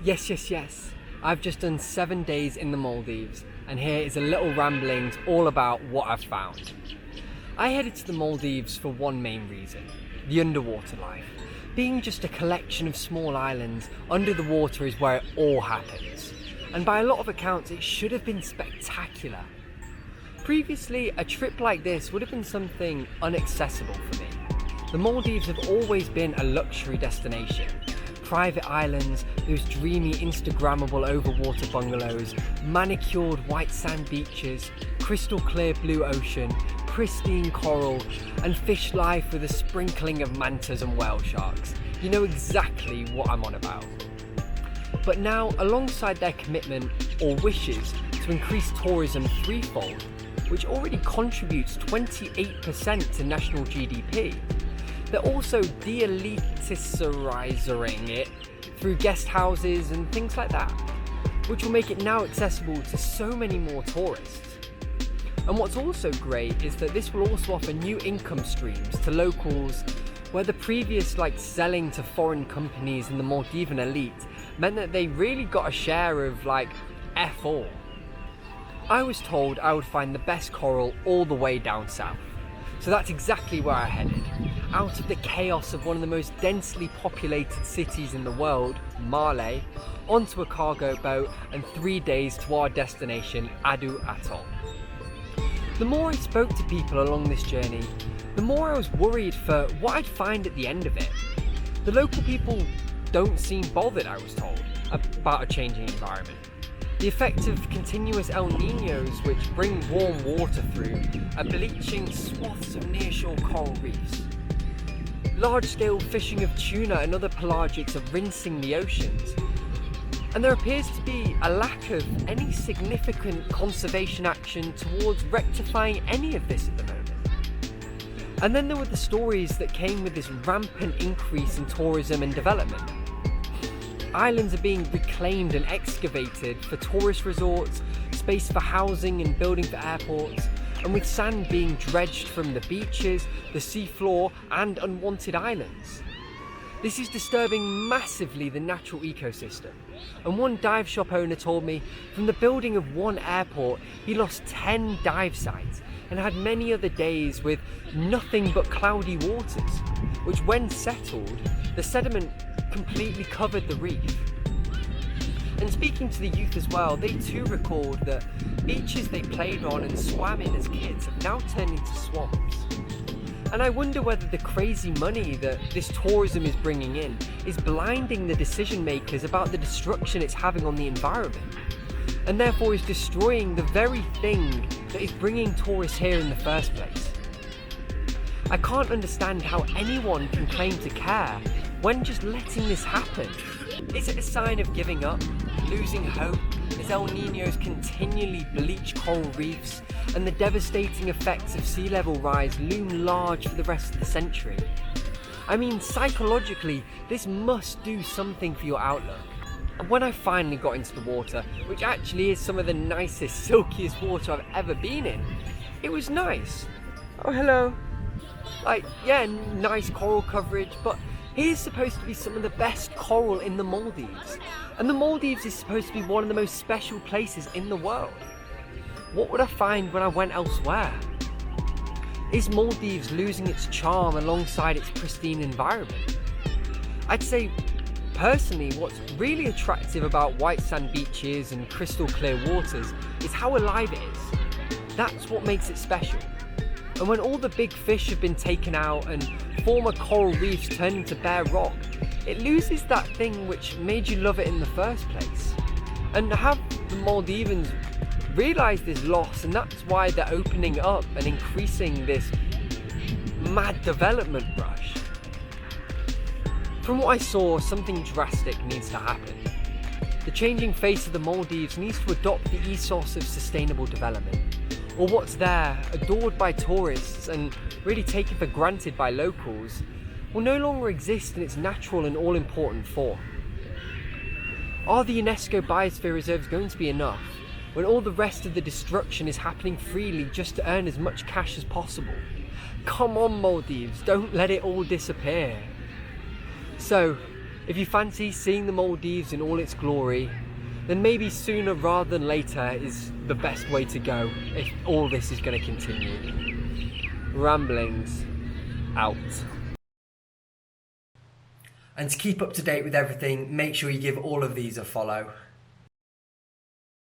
Yes. I've just done 7 days in the Maldives, and here is a little ramblings all about what I've found. I headed to the Maldives for one main reason: the underwater life. Being just a collection of small islands, under the water is where it all happens. And by a lot of accounts, it should have been spectacular. Previously, a trip like this would have been something inaccessible for me. The Maldives have always been a luxury destination. Private islands, those dreamy Instagrammable overwater bungalows, manicured white sand beaches, crystal clear blue ocean, pristine coral, and fish life with a sprinkling of mantas and whale sharks. You know exactly what I'm on about. But now, alongside their commitment or wishes to increase tourism threefold, which already contributes 28% to national GDP, they're also de-eliticizing it through guest houses and things like that, which will make it now accessible to so many more tourists. And what's also great is that this will also offer new income streams to locals, where the previous selling to foreign companies and the Maldivian elite meant that they really got a share of F all. I was told I would find the best coral all the way down south. So that's exactly where I headed, out of the chaos of one of the most densely populated cities in the world, Male, onto a cargo boat and 3 days to our destination, Adu Atoll. The more I spoke to people along this journey, the more I was worried for what I'd find at the end of it. The local people don't seem bothered, I was told, about a changing environment. The effect of continuous El Niños, which bring warm water through, are bleaching swaths of nearshore coral reefs. Large-scale fishing of tuna and other pelagics are rinsing the oceans. And there appears to be a lack of any significant conservation action towards rectifying any of this at the moment. And then there were the stories that came with this rampant increase in tourism and development. Islands are being reclaimed and excavated for tourist resorts, space for housing and building for airports, and with sand being dredged from the beaches, the seafloor, and unwanted islands. This is disturbing massively the natural ecosystem. And one dive shop owner told me from the building of one airport, he lost 10 dive sites and had many other days with nothing but cloudy waters, which when settled, the sediment completely covered the reef. And speaking to the youth as well, they too recalled that beaches they played on and swam in as kids have now turned into swamps. And I wonder whether the crazy money that this tourism is bringing in is blinding the decision makers about the destruction it's having on the environment, and therefore is destroying the very thing that is bringing tourists here in the first place. I can't understand how anyone can claim to care when just letting this happen. Is it a sign of giving up, losing hope, as El Niños continually bleach coral reefs and the devastating effects of sea level rise loom large for the rest of the century? I mean, psychologically, this must do something for your outlook. And when I finally got into the water, which actually is some of the nicest, silkiest water I've ever been in, it was nice. Oh, hello. Nice coral coverage, but here's supposed to be some of the best coral in the Maldives. And the Maldives is supposed to be one of the most special places in the world. What would I find when I went elsewhere? Is Maldives losing its charm alongside its pristine environment? I'd say, personally, what's really attractive about white sand beaches and crystal clear waters is how alive it is. That's what makes it special. And when all the big fish have been taken out and former coral reefs turn into bare rock, it loses that thing which made you love it in the first place. And have the Maldivans realised this loss, and that's why they're opening up and increasing this mad development rush. From what I saw, something drastic needs to happen. The changing face of the Maldives needs to adopt the ethos of sustainable development, or what's there, adored by tourists and really taken for granted by locals, will no longer exist in its natural and all-important form. Are the UNESCO Biosphere Reserves going to be enough when all the rest of the destruction is happening freely just to earn as much cash as possible? Come on, Maldives, don't let it all disappear. So, If you fancy seeing the Maldives in all its glory, then maybe sooner rather than later is the best way to go if all this is going to continue. Ramblings out. And to keep up to date with everything, make sure you give all of these a follow.